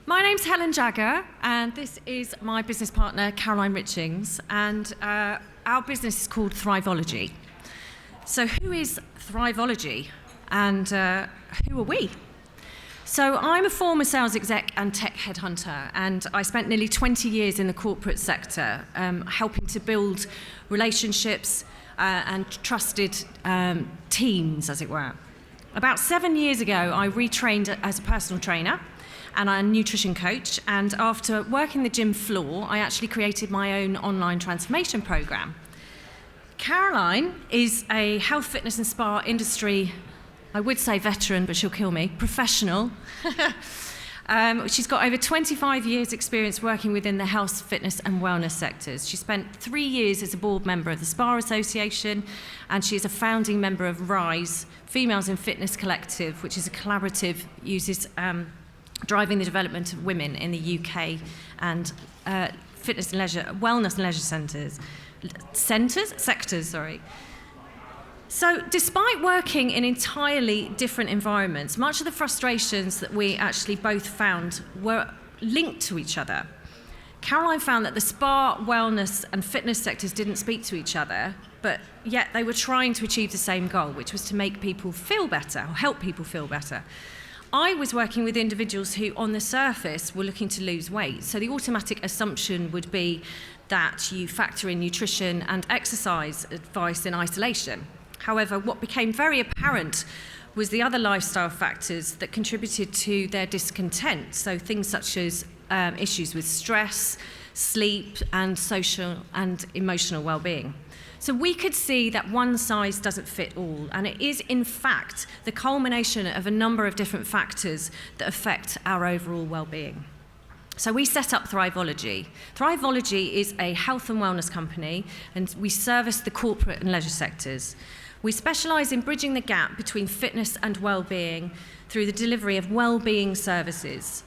My name's Helen Jaggar, and this is my business partner, Caroline Richings, and our business is called Thriveology. So who is Thriveology, and who are we? So I'm a former sales exec and tech headhunter, and I spent nearly 20 years in the corporate sector, helping to build relationships and trusted teams, as it were. About 7 years ago, I retrained as a personal trainer and a nutrition coach, and after working the gym floor, I actually created my own online transformation program. Caroline is a health, fitness and spa industry, I would say veteran, but she'll kill me, professional. She's got over 25 years experience working within the health, fitness and wellness sectors. She spent 3 years as a board member of the Spa Association, and she is a founding member of RISE, Females in Fitness Collective, which is a collaborative uses driving the development of women in the UK and fitness and leisure, wellness and leisure sectors. So despite working in entirely different environments, much of the frustrations that we actually both found were linked to each other. Caroline found that the spa, wellness and fitness sectors didn't speak to each other, but yet they were trying to achieve the same goal, which was to make people feel better, or help people feel better. I was working with individuals who, on the surface, were looking to lose weight. So the automatic assumption would be that you factor in nutrition and exercise advice in isolation. However, what became very apparent was the other lifestyle factors that contributed to their discontent. So things such as issues with stress, sleep, and social and emotional well-being. So we could see that one size doesn't fit all, and it is in fact the culmination of a number of different factors that affect our overall well-being. So we set up Thriveology. Thriveology is a health and wellness company, and we service the corporate and leisure sectors. We specialise in bridging the gap between fitness and well-being through the delivery of well-being services,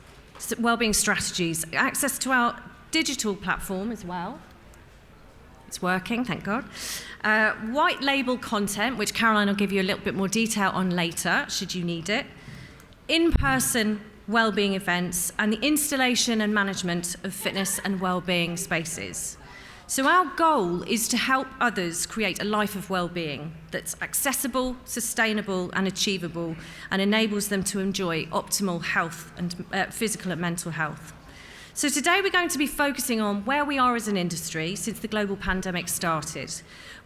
well-being strategies, access to our digital platform as well. It's working, thank God. White label content, which Caroline will give you a little bit more detail on later, should you need it. In-person wellbeing events, and the installation and management of fitness and wellbeing spaces. So our goal is to help others create a life of well-being that's accessible, sustainable and achievable, and enables them to enjoy optimal health and physical and mental health. So today we're going to be focusing on where we are as an industry since the global pandemic started.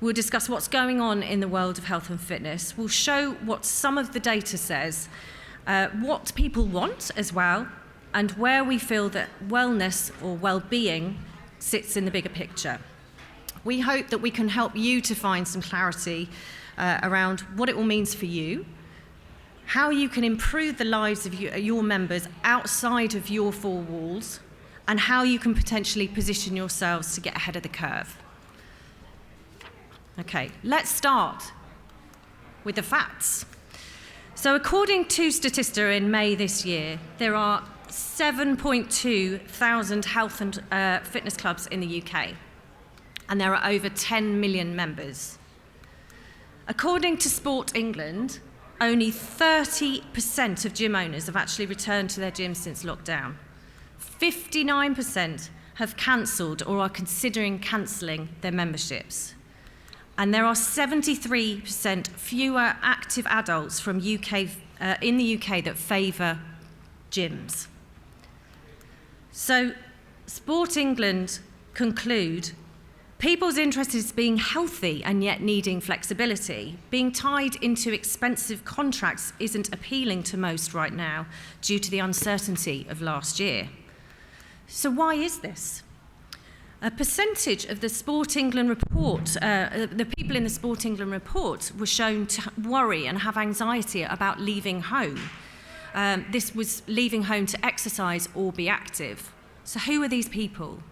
We'll discuss what's going on in the world of health and fitness. We'll show what some of the data says, what people want as well, and where we feel that wellness or well-being sits in the bigger picture. We hope that we can help you to find some clarity around what it all means for you, how you can improve the lives of your members outside of your four walls, and how you can potentially position yourselves to get ahead of the curve. Okay, let's start with the facts. So according to Statista in May this year, there are 7.2 thousand health and fitness clubs in the UK, and there are over 10 million members. According to Sport England, only 30% of gym owners have actually returned to their gyms since lockdown. 59% have cancelled or are considering cancelling their memberships. And there are 73% fewer active adults from in the UK that favour gyms. So Sport England conclude, people's interest is being healthy and yet needing flexibility. Being tied into expensive contracts isn't appealing to most right now due to the uncertainty of last year. So why is this? A percentage of the Sport England report, the people in the Sport England report were shown to worry and have anxiety about leaving home. This was leaving home to exercise or be active. So who are these people?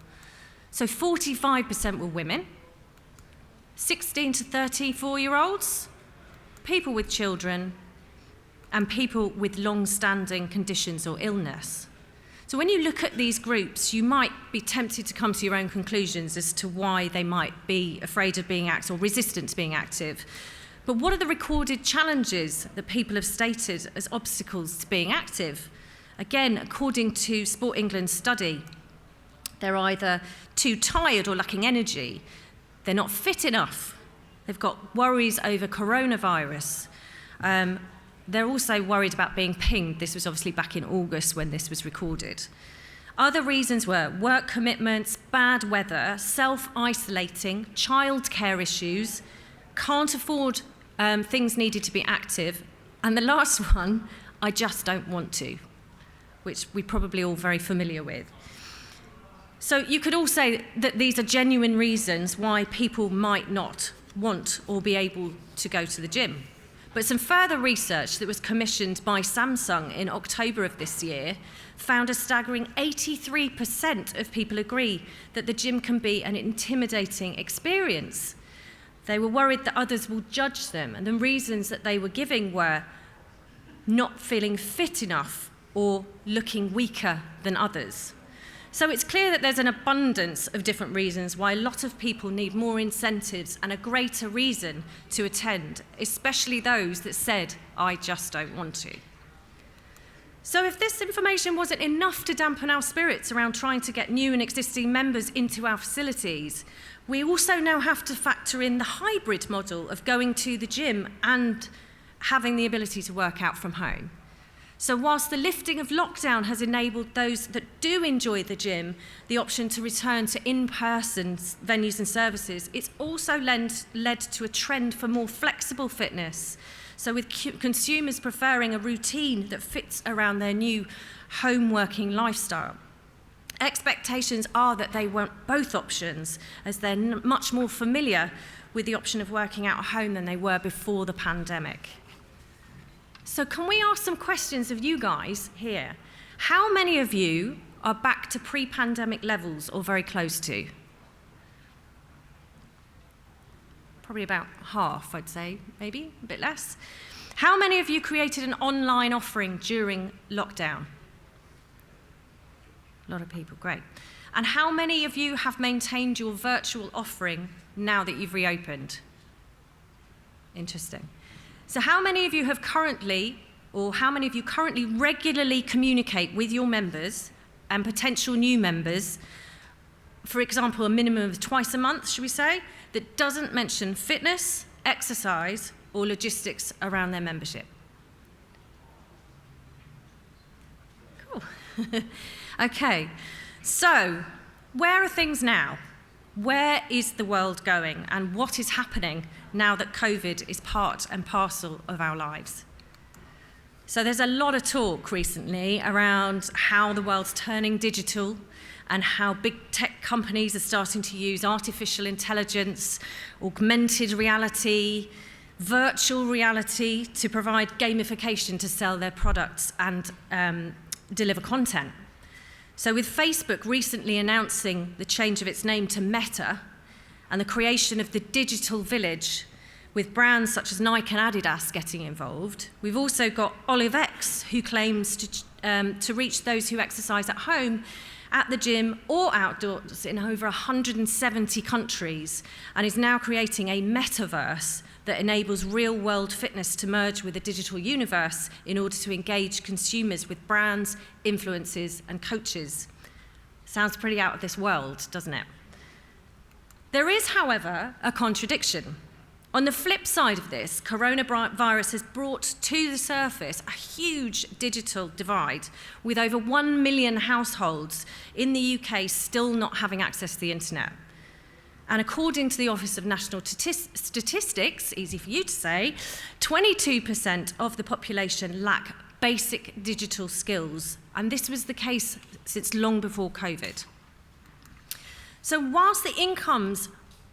So 45% were women, 16 to 34-year-olds, people with children, and people with long-standing conditions or illness. So when you look at these groups, you might be tempted to come to your own conclusions as to why they might be afraid of being active or resistant to being active. But what are the recorded challenges that people have stated as obstacles to being active? Again, according to Sport England's study, they're either too tired or lacking energy. They're not fit enough. They've got worries over coronavirus. They're also worried about being pinged. This was obviously back in August when this was recorded. Other reasons were work commitments, bad weather, self-isolating, childcare issues, can't afford things needed to be active, and the last one, I just don't want to, which we're probably all very familiar with. So you could all say that these are genuine reasons why people might not want or be able to go to the gym. But some further research that was commissioned by Samsung in October of this year found a staggering 83% of people agree that the gym can be an intimidating experience. They were worried that others will judge them, and the reasons that they were giving were not feeling fit enough or looking weaker than others. So it's clear that there's an abundance of different reasons why a lot of people need more incentives and a greater reason to attend, especially those that said, I just don't want to. So if this information wasn't enough to dampen our spirits around trying to get new and existing members into our facilities, we also now have to factor in the hybrid model of going to the gym and having the ability to work out from home. So whilst the lifting of lockdown has enabled those that do enjoy the gym the option to return to in-person venues and services, it's also led to a trend for more flexible fitness. So with consumers preferring a routine that fits around their new home working lifestyle. Expectations are that they want both options, as they're much more familiar with the option of working out at home than they were before the pandemic. So can we ask some questions of you guys here? How many of you are back to pre-pandemic levels or very close to? Probably about half, I'd say, maybe a bit less. How many of you created an online offering during lockdown? A lot of people, great. And how many of you have maintained your virtual offering now that you've reopened? Interesting. So how many of you have currently, or how many of you currently regularly communicate with your members and potential new members, for example, a minimum of twice a month, should we say, that doesn't mention fitness, exercise, or logistics around their membership? Cool. Okay, so where are things now? Where is the world going, and what is happening now that COVID is part and parcel of our lives? So there's a lot of talk recently around how the world's turning digital and how big tech companies are starting to use artificial intelligence, augmented reality, virtual reality to provide gamification to sell their products and deliver content. So with Facebook recently announcing the change of its name to Meta and the creation of the digital village with brands such as Nike and Adidas getting involved, we've also got OliveX, who claims to reach those who exercise at home, at the gym or outdoors in over 170 countries, and is now creating a metaverse that enables real-world fitness to merge with the digital universe in order to engage consumers with brands, influencers, and coaches. Sounds pretty out of this world, doesn't it? There is, however, a contradiction. On the flip side of this, coronavirus has brought to the surface a huge digital divide, with over 1 million households in the UK still not having access to the internet. And according to the Office of National Statistics, easy for you to say, 22% of the population lack basic digital skills, and this was the case since long before COVID. So whilst the incomes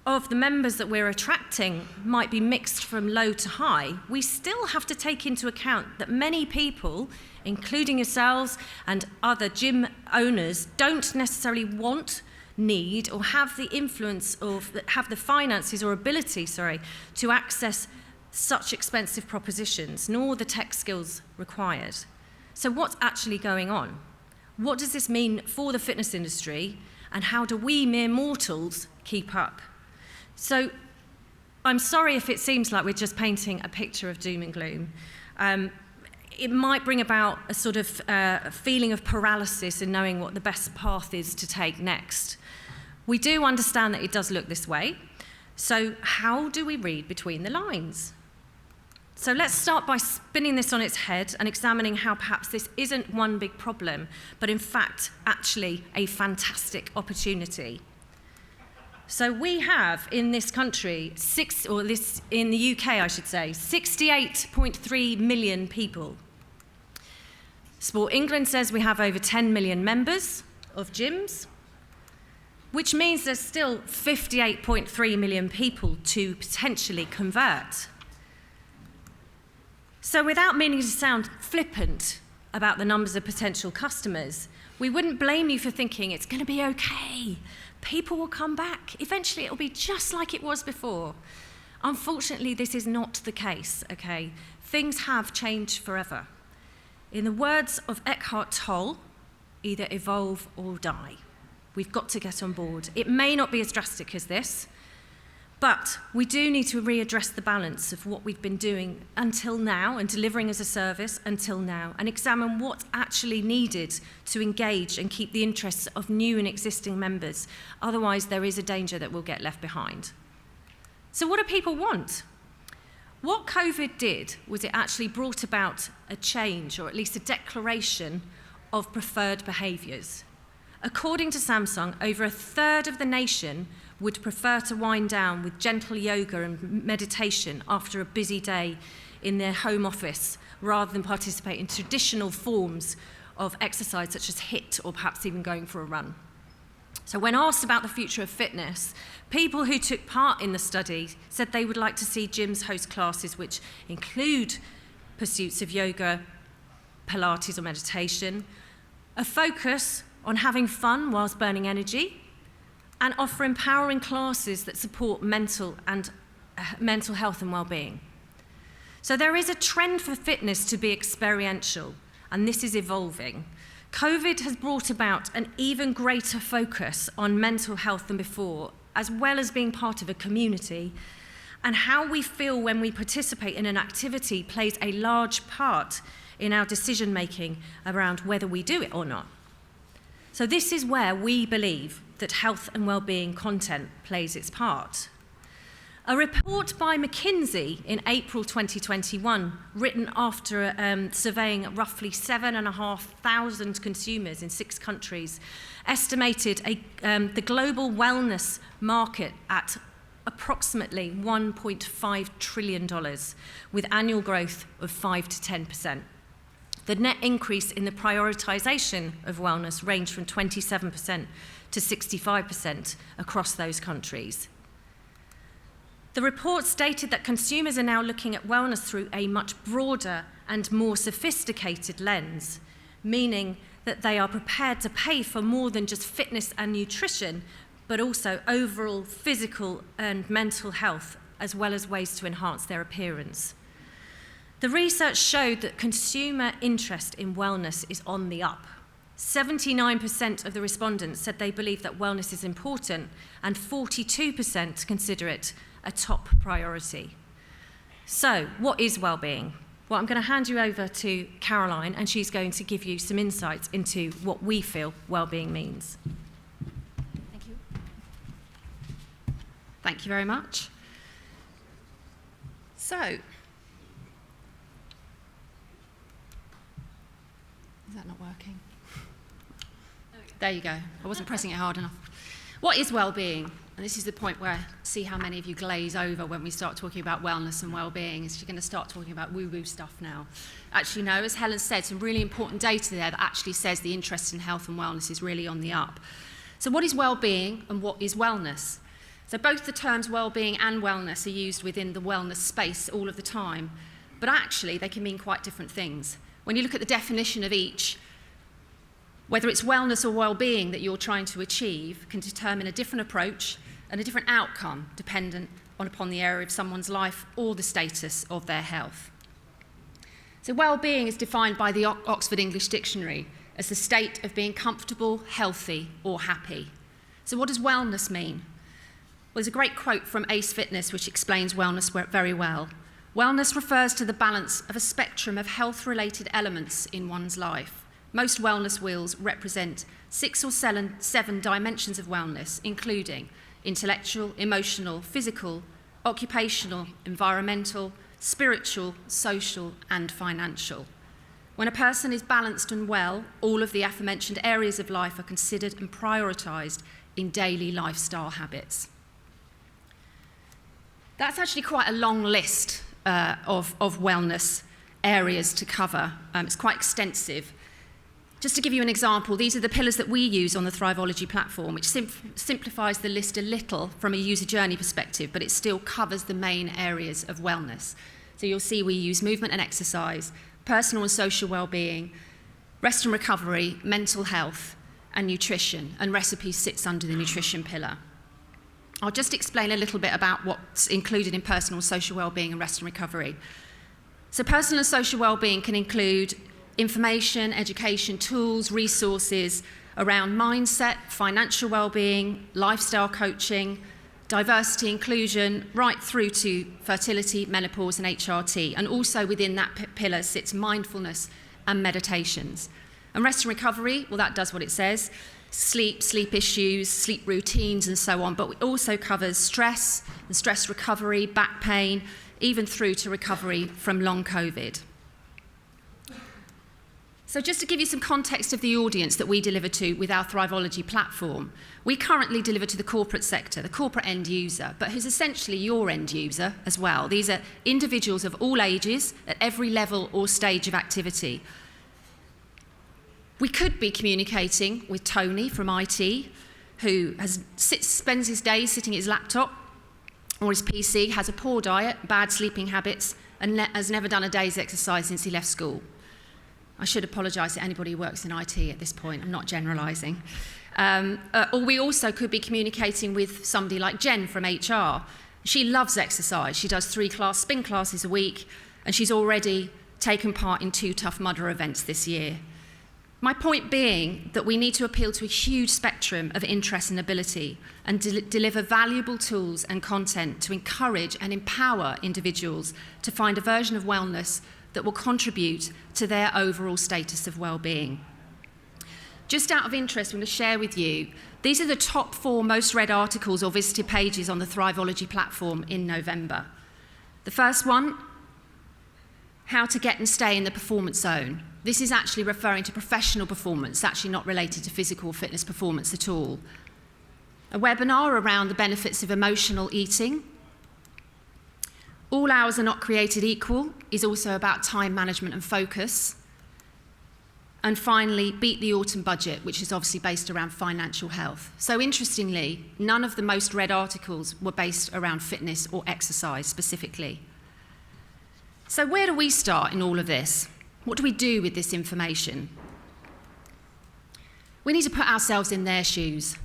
of the members that we're attracting might be mixed from low to high, we still have to take into account that many people, including yourselves and other gym owners, don't necessarily want, need, or have the influence of, have the finances or ability, to access such expensive propositions, nor the tech skills required. So what's actually going on? What does this mean for the fitness industry, and how do we mere mortals keep up? So I'm sorry if it seems like we're just painting a picture of doom and gloom. it might bring about a sort of feeling of paralysis in knowing what the best path is to take next. We do understand that it does look this way. So how do we read between the lines? So let's start by spinning this on its head and examining how perhaps this isn't one big problem, but in fact, actually a fantastic opportunity. So we have in this country, in the UK, I should say, 68.3 million people. Sport England says we have over 10 million members of gyms, which means there's still 58.3 million people to potentially convert. So without meaning to sound flippant about the numbers of potential customers, we wouldn't blame you for thinking it's going to be okay. People will come back. Eventually it'll be just like it was before. Unfortunately, this is not the case, okay? Things have changed forever. In the words of Eckhart Tolle, either evolve or die. We've got to get on board. It may not be as drastic as this, but we do need to readdress the balance of what we've been doing until now and delivering as a service until now, and examine what's actually needed to engage and keep the interests of new and existing members. Otherwise, there is a danger that we'll get left behind. So what do people want? What COVID did was it actually brought about a change, or at least a declaration of preferred behaviours. According to Samsung, over a third of the nation would prefer to wind down with gentle yoga and meditation after a busy day in their home office, rather than participate in traditional forms of exercise such as HIIT or perhaps even going for a run. So when asked about the future of fitness, people who took part in the study said they would like to see gyms host classes which include pursuits of yoga, Pilates or meditation, a focus on having fun whilst burning energy, and offer empowering classes that support mental health and well-being. So there is a trend for fitness to be experiential, and this is evolving. COVID has brought about an even greater focus on mental health than before, as well as being part of a community, and how we feel when we participate in an activity plays a large part in our decision-making around whether we do it or not. So this is where we believe that health and well-being content plays its part. A report by McKinsey in April 2021, written after surveying roughly 7,500 consumers in 6 countries, estimated the global wellness market at approximately $1.5 trillion, with annual growth of 5 to 10%. The net increase in the prioritisation of wellness ranged from 27% to 65% across those countries. The report stated that consumers are now looking at wellness through a much broader and more sophisticated lens, meaning that they are prepared to pay for more than just fitness and nutrition, but also overall physical and mental health, as well as ways to enhance their appearance. The research showed that consumer interest in wellness is on the up. 79% of the respondents said they believe that wellness is important, and 42% consider it a top priority. So, what is well-being? Well, I'm going to hand you over to Caroline, and she's going to give you some insights into what we feel well-being means. Thank you. Thank you very much. So, is that not working? There you go. I wasn't pressing it hard enough. What is well-being? And this is the point where I see how many of you glaze over when we start talking about wellness and well-being, is you're going to start talking about woo-woo stuff now. Actually, no, as Helen said, some really important data there that actually says the interest in health and wellness is really on the up. So what is well-being and what is wellness? So both the terms well-being and wellness are used within the wellness space all of the time, but actually they can mean quite different things. When you look at the definition of each, whether it's wellness or well-being that you're trying to achieve can determine a different approach and a different outcome dependent upon the area of someone's life or the status of their health. So well-being is defined by the Oxford English Dictionary as the state of being comfortable, healthy, or happy. So what does wellness mean? Well, there's a great quote from Ace Fitness which explains wellness very well. Wellness refers to the balance of a spectrum of health-related elements in one's life. Most wellness wheels represent 6 or 7 dimensions of wellness, including intellectual, emotional, physical, occupational, environmental, spiritual, social, and financial. When a person is balanced and well, all of the aforementioned areas of life are considered and prioritised in daily lifestyle habits. That's actually quite a long list of wellness areas to cover. It's quite extensive. Just to give you an example, these are the pillars that we use on the Thriveology platform, which simplifies the list a little from a user journey perspective, but it still covers the main areas of wellness. So you'll see we use movement and exercise, personal and social well-being, rest and recovery, mental health, and nutrition, and recipes sits under the nutrition pillar. I'll just explain a little bit about what's included in personal and social well-being and rest and recovery. So personal and social well-being can include information, education, tools, resources around mindset, financial well-being, lifestyle coaching, diversity, inclusion, right through to fertility, menopause, and HRT. And also within that pillar sits mindfulness and meditations. And rest and recovery, well, that does what it says. Sleep issues, sleep routines, and so on. But it also covers stress and stress recovery, back pain, even through to recovery from long COVID. So just to give you some context of the audience that we deliver to with our Thriveology platform, we currently deliver to the corporate sector, the corporate end user, but who's essentially your end user as well. These are individuals of all ages at every level or stage of activity. We could be communicating with Tony from IT, who spends his days sitting at his laptop or his PC, has a poor diet, bad sleeping habits, and has never done a day's exercise since he left school. I should apologise to anybody who works in IT at this point. I'm not generalising. Or we also could be communicating with somebody like Jen from HR. She loves exercise. She does 3 spin classes a week, and she's already taken part in 2 Tough Mudder events this year. My point being that we need to appeal to a huge spectrum of interest and ability and deliver valuable tools and content to encourage and empower individuals to find a version of wellness that will contribute to their overall status of well-being. Just out of interest, I'm going to share with you, these are the top 4 most read articles or visited pages on the Thriveology platform in November. The first one, how to get and stay in the performance zone. This is actually referring to professional performance, actually not related to physical fitness performance at all. A webinar around the benefits of emotional eating. All hours are not created equal is also about time management and focus. And finally, Beat the Autumn Budget, which is obviously based around financial health. So interestingly, none of the most read articles were based around fitness or exercise specifically. So where do we start in all of this? What do we do with this information? We need to put ourselves in their shoes.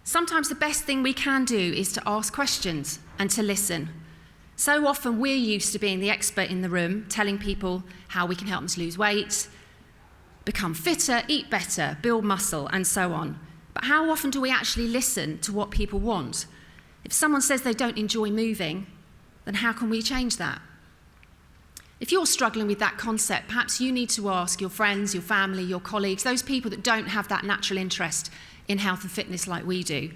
Sometimes the best thing we can do is to ask questions and to listen. So often we're used to being the expert in the room, telling people how we can help them to lose weight, become fitter, eat better, build muscle, and so on. But how often do we actually listen to what people want? If someone says they don't enjoy moving, then how can we change that? If you're struggling with that concept, perhaps you need to ask your friends, your family, your colleagues, those people that don't have that natural interest in health and fitness like we do.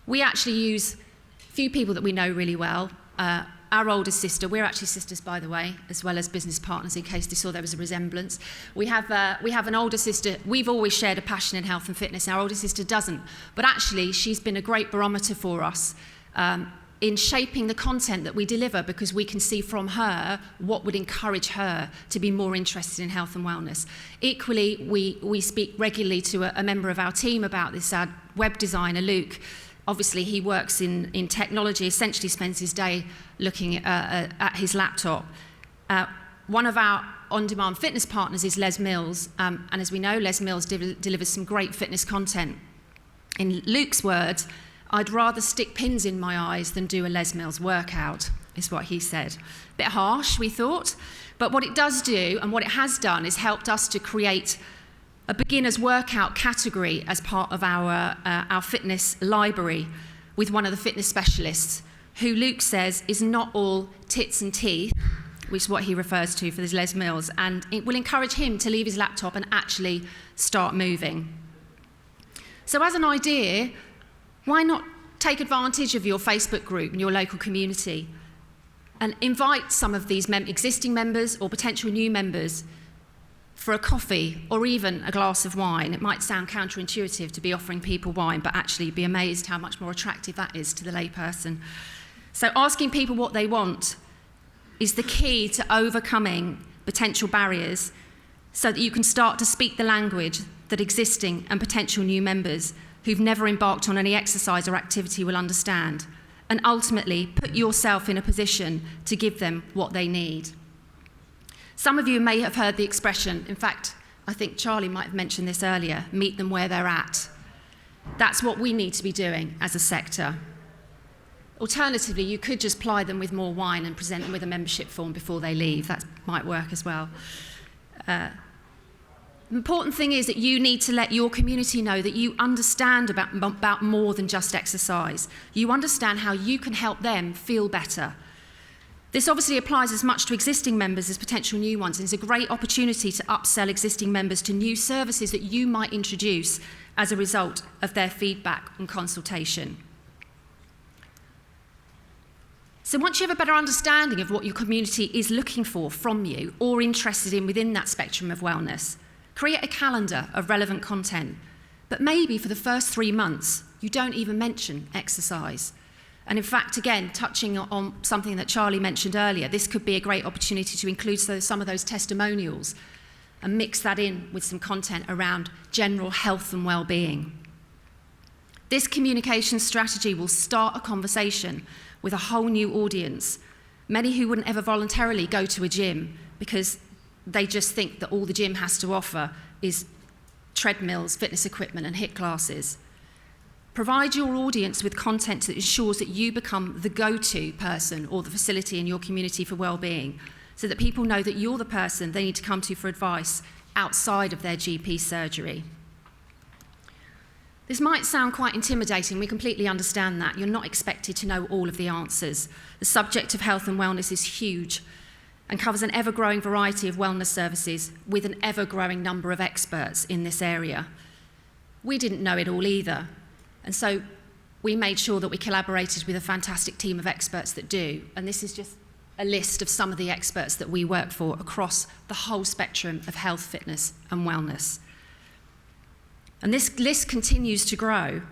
We actually use a few people that we know really well. Our older sister, we're actually sisters, by the way, as well as business partners, in case they saw there was a resemblance. We have an older sister. We've always shared a passion in health and fitness. Our older sister doesn't. But actually, she's been a great barometer for us in shaping the content that we deliver, because we can see from her what would encourage her to be more interested in health and wellness. Equally, we speak regularly to a member of our team about this, our web designer, Luke. Obviously, he works in technology, essentially spends his day looking at his laptop. One of our on-demand fitness partners is Les Mills, and as we know, Les Mills delivers some great fitness content. In Luke's words, I'd rather stick pins in my eyes than do a Les Mills workout, is what he said. A bit harsh, we thought, but what it does do, and what it has done, is helped us to create a beginner's workout category as part of our fitness library with one of the fitness specialists, who Luke says is not all tits and teeth, which is what he refers to for his Les Mills, and it will encourage him to leave his laptop and actually start moving. So as an idea, why not take advantage of your Facebook group and your local community and invite some of these existing members or potential new members for a coffee or even a glass of wine. It might sound counterintuitive to be offering people wine, but actually you'd be amazed how much more attractive that is to the layperson. So asking people what they want is the key to overcoming potential barriers so that you can start to speak the language that existing and potential new members who've never embarked on any exercise or activity will understand, and ultimately put yourself in a position to give them what they need. Some of you may have heard the expression, in fact, I think Charlie might have mentioned this earlier, meet them where they're at. That's what we need to be doing as a sector. Alternatively, you could just ply them with more wine and present them with a membership form before they leave. That might work as well. The important thing is that you need to let your community know that you understand about more than just exercise. You understand how you can help them feel better. This obviously applies as much to existing members as potential new ones, and it's a great opportunity to upsell existing members to new services that you might introduce as a result of their feedback and consultation. So once you have a better understanding of what your community is looking for from you or interested in within that spectrum of wellness, create a calendar of relevant content. But maybe for the first 3 months, you don't even mention exercise. And in fact, again, touching on something that Charlie mentioned earlier, this could be a great opportunity to include some of those testimonials and mix that in with some content around general health and well-being. This communication strategy will start a conversation with a whole new audience, many who wouldn't ever voluntarily go to a gym because they just think that all the gym has to offer is treadmills, fitness equipment, and HIIT classes. Provide your audience with content that ensures that you become the go-to person or the facility in your community for well-being, so that people know that you're the person they need to come to for advice outside of their GP surgery. This might sound quite intimidating. We completely understand that. You're not expected to know all of the answers. The subject of health and wellness is huge and covers an ever-growing variety of wellness services with an ever-growing number of experts in this area. We didn't know it all either, and so we made sure that we collaborated with a fantastic team of experts that do, and this is just a list of some of the experts that we work for across the whole spectrum of health, fitness, and wellness. And this list continues to grow.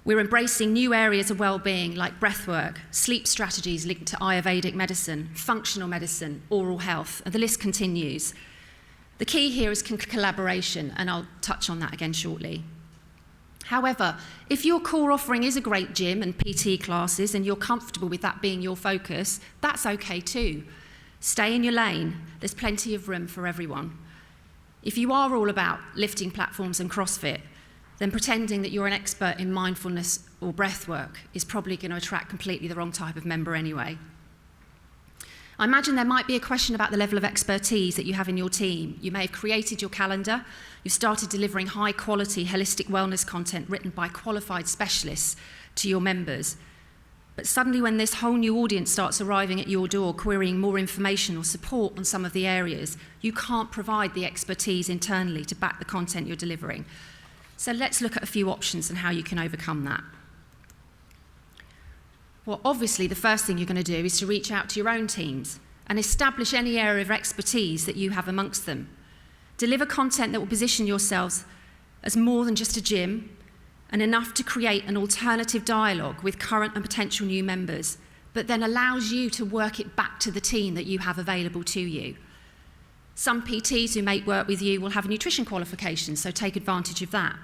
We're embracing new areas of well-being like breathwork, sleep strategies linked to Ayurvedic medicine, functional medicine, oral health, and the list continues. The key here is collaboration, and I'll touch on that again shortly. However, if your core offering is a great gym and PT classes and you're comfortable with that being your focus, that's okay too. Stay in your lane. There's plenty of room for everyone. If you are all about lifting platforms and CrossFit, then pretending that you're an expert in mindfulness or breath work is probably going to attract completely the wrong type of member anyway. I imagine there might be a question about the level of expertise that you have in your team. You may have created your calendar, you've started delivering high-quality holistic wellness content written by qualified specialists to your members. But suddenly when this whole new audience starts arriving at your door querying more information or support on some of the areas, you can't provide the expertise internally to back the content you're delivering. So let's look at a few options and how you can overcome that. Well, obviously, the first thing you're going to do is to reach out to your own teams and establish any area of expertise that you have amongst them. Deliver content that will position yourselves as more than just a gym and enough to create an alternative dialogue with current and potential new members, but then allows you to work it back to the team that you have available to you. Some PTs who may work with you will have a nutrition qualification, so take advantage of that.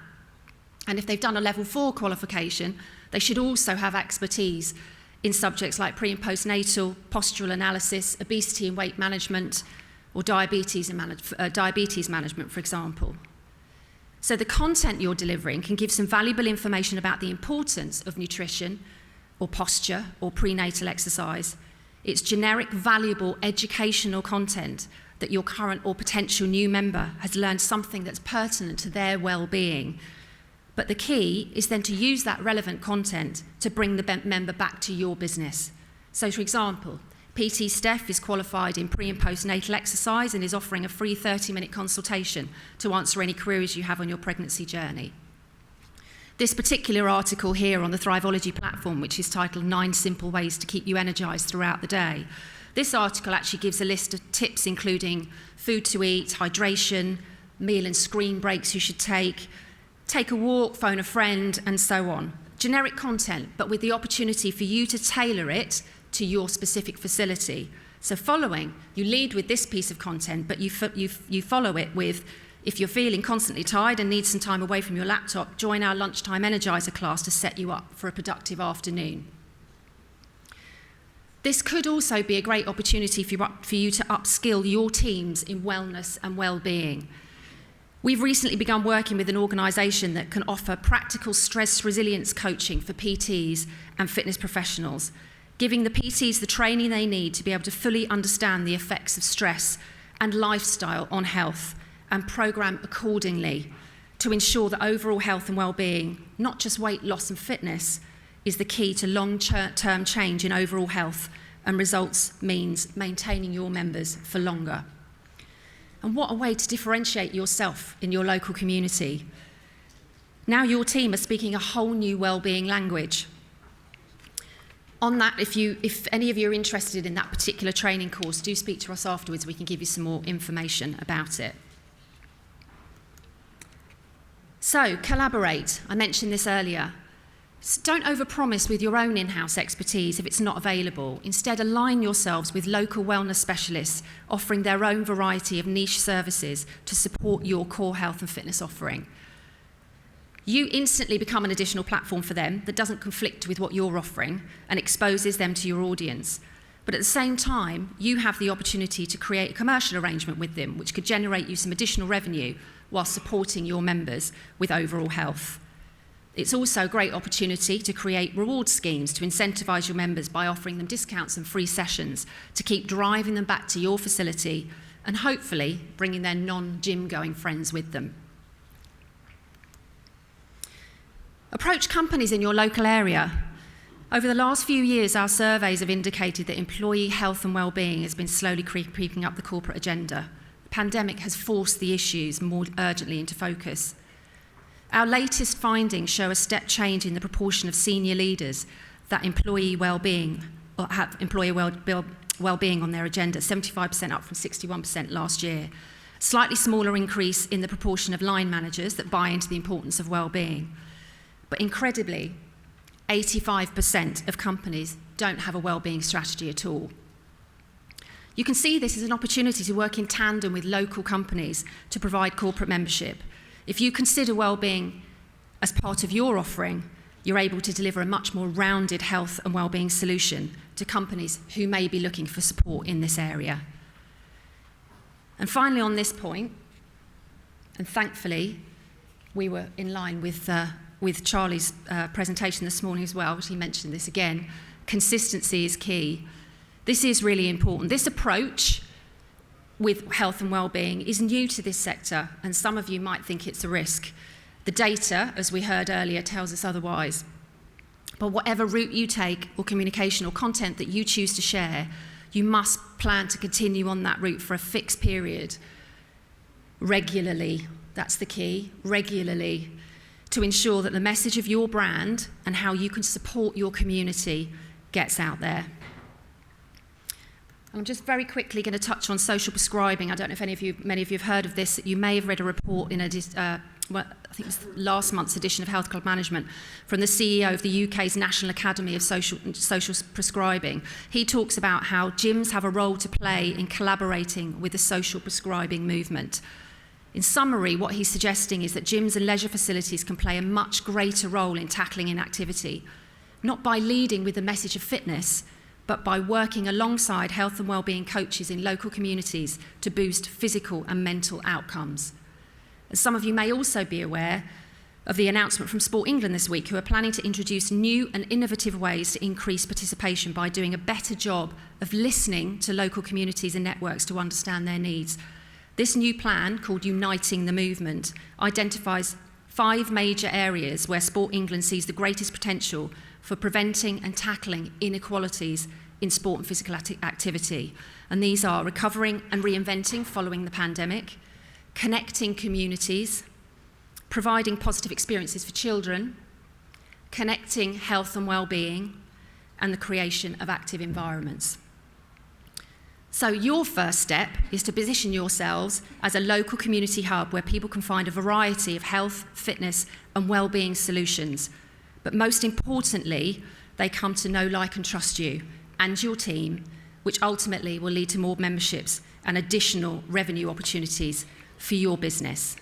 And if they've done a level 4 qualification, they should also have expertise in subjects like pre- and postnatal, postural analysis, obesity and weight management, or diabetes management, for example. So the content you're delivering can give some valuable information about the importance of nutrition, or posture, or prenatal exercise. It's generic, valuable, educational content that your current or potential new member has learned something that's pertinent to their well-being. But the key is then to use that relevant content to bring the member back to your business. So, for example, PT Steph is qualified in pre- and postnatal exercise and is offering a free 30-minute consultation to answer any queries you have on your pregnancy journey. This particular article here on the Thriveology platform, which is titled 9 Simple Ways to Keep You Energised Throughout the Day, this article actually gives a list of tips including food to eat, hydration, meal and screen breaks you should take a walk, phone a friend, and so on. Generic content, but with the opportunity for you to tailor it to your specific facility. So following, you lead with this piece of content, but you follow it with, if you're feeling constantly tired and need some time away from your laptop, join our lunchtime energizer class to set you up for a productive afternoon. This could also be a great opportunity for you to upskill your teams in wellness and well-being. We've recently begun working with an organisation that can offer practical stress resilience coaching for PTs and fitness professionals, giving the PTs the training they need to be able to fully understand the effects of stress and lifestyle on health and programme accordingly to ensure that overall health and well-being, not just weight loss and fitness, is the key to long-term change in overall health, and results means maintaining your members for longer. And what a way to differentiate yourself in your local community. Now your team are speaking a whole new well-being language. On that, if any of you are interested in that particular training course, do speak to us afterwards. We can give you some more information about it. So, collaborate. I mentioned this earlier. Don't overpromise with your own in-house expertise if it's not available. Instead, align yourselves with local wellness specialists offering their own variety of niche services to support your core health and fitness offering. You instantly become an additional platform for them that doesn't conflict with what you're offering and exposes them to your audience. But at the same time, you have the opportunity to create a commercial arrangement with them, which could generate you some additional revenue while supporting your members with overall health. It's also a great opportunity to create reward schemes to incentivise your members by offering them discounts and free sessions to keep driving them back to your facility and hopefully bringing their non-gym going friends with them. Approach companies in your local area. Over the last few years, our surveys have indicated that employee health and well-being has been slowly creeping up the corporate agenda. The pandemic has forced the issues more urgently into focus. Our latest findings show a step change in the proportion of senior leaders that employee well-being or have employee well-being on their agenda, 75% up from 61% last year. Slightly smaller increase in the proportion of line managers that buy into the importance of well-being. But incredibly, 85% of companies don't have a well-being strategy at all. You can see this as an opportunity to work in tandem with local companies to provide corporate membership. If you consider well-being as part of your offering, you're able to deliver a much more rounded health and well-being solution to companies who may be looking for support in this area. And finally, on this point, and thankfully, we were in line with Charlie's presentation this morning as well, which he mentioned this again, consistency is key. This is really important. This approach with health and well-being is new to this sector, and some of you might think it's a risk. The data, as we heard earlier, tells us otherwise. But whatever route you take, or communication or content that you choose to share, you must plan to continue on that route for a fixed period, regularly. That's the key, regularly, to ensure that the message of your brand and how you can support your community gets out there. I'm just very quickly going to touch on social prescribing. I don't know if many of you have heard of this. You may have read a report in I think it was last month's edition of Health Club Management from the CEO of the UK's National Academy of Social Prescribing. He talks about how gyms have a role to play in collaborating with the social prescribing movement. In summary, what he's suggesting is that gyms and leisure facilities can play a much greater role in tackling inactivity, not by leading with the message of fitness, but by working alongside health and wellbeing coaches in local communities to boost physical and mental outcomes. And some of you may also be aware of the announcement from Sport England this week, who are planning to introduce new and innovative ways to increase participation by doing a better job of listening to local communities and networks to understand their needs. This new plan, called Uniting the Movement, identifies 5 major areas where Sport England sees the greatest potential for preventing and tackling inequalities in sport and physical activity. And these are recovering and reinventing following the pandemic, connecting communities, providing positive experiences for children, connecting health and well-being, and the creation of active environments. So your first step is to position yourselves as a local community hub where people can find a variety of health, fitness, and well-being solutions. But most importantly, they come to know, like, and trust you and your team, which ultimately will lead to more memberships and additional revenue opportunities for your business.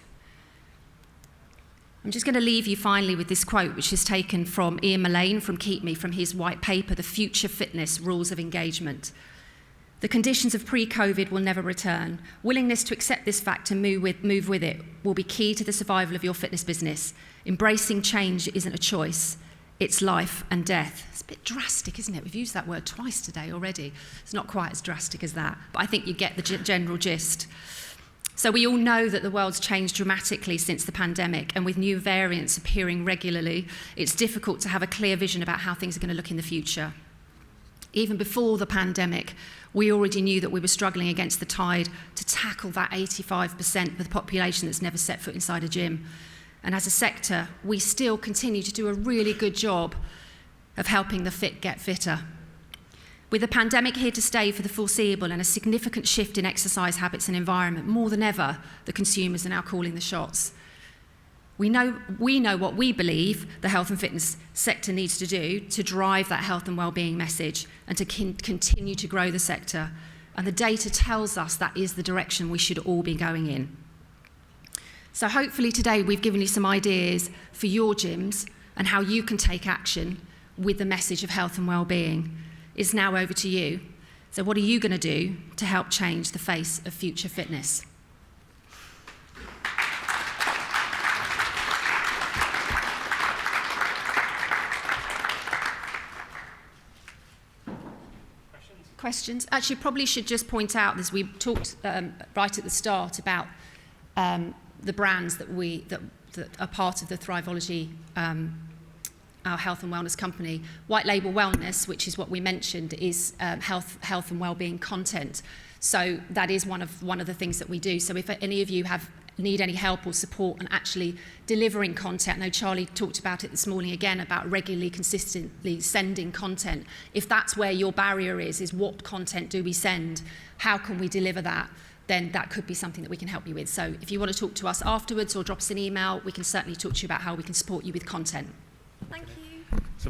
I'm just going to leave you finally with this quote, which is taken from Ian Mullane from Keep Me, from his white paper, The Future Fitness Rules of Engagement. The conditions of pre-COVID will never return. Willingness to accept this fact and move with it will be key to the survival of your fitness business. Embracing change isn't a choice, it's life and death. It's a bit drastic, isn't it? We've used that word twice today already. It's not quite as drastic as that, but I think you get the general gist. So we all know that the world's changed dramatically since the pandemic, and with new variants appearing regularly, it's difficult to have a clear vision about how things are going to look in the future. Even before the pandemic, we already knew that we were struggling against the tide to tackle that 85% of the population that's never set foot inside a gym. And as a sector, we still continue to do a really good job of helping the fit get fitter. With the pandemic here to stay for the foreseeable and a significant shift in exercise habits and environment, more than ever, the consumers are now calling the shots. We know what we believe the health and fitness sector needs to do to drive that health and well-being message and to continue to grow the sector. And the data tells us that is the direction we should all be going in. So hopefully today we've given you some ideas for your gyms and how you can take action with the message of health and well-being. It's now over to you. So what are you going to do to help change the face of future fitness? Questions? Actually, probably should just point out, as we talked right at the start about the brands that are part of the Thriveology, our health and wellness company. White Label Wellness, which is what we mentioned, is health and wellbeing content. So that is one of the things that we do. So if any of you need any help or support in actually delivering content, I know Charlie talked about it this morning again, about regularly, consistently sending content. If that's where your barrier is what content do we send, how can we deliver that, then that could be something that we can help you with. So if you want to talk to us afterwards or drop us an email, we can certainly talk to you about how we can support you with content. Thank you. So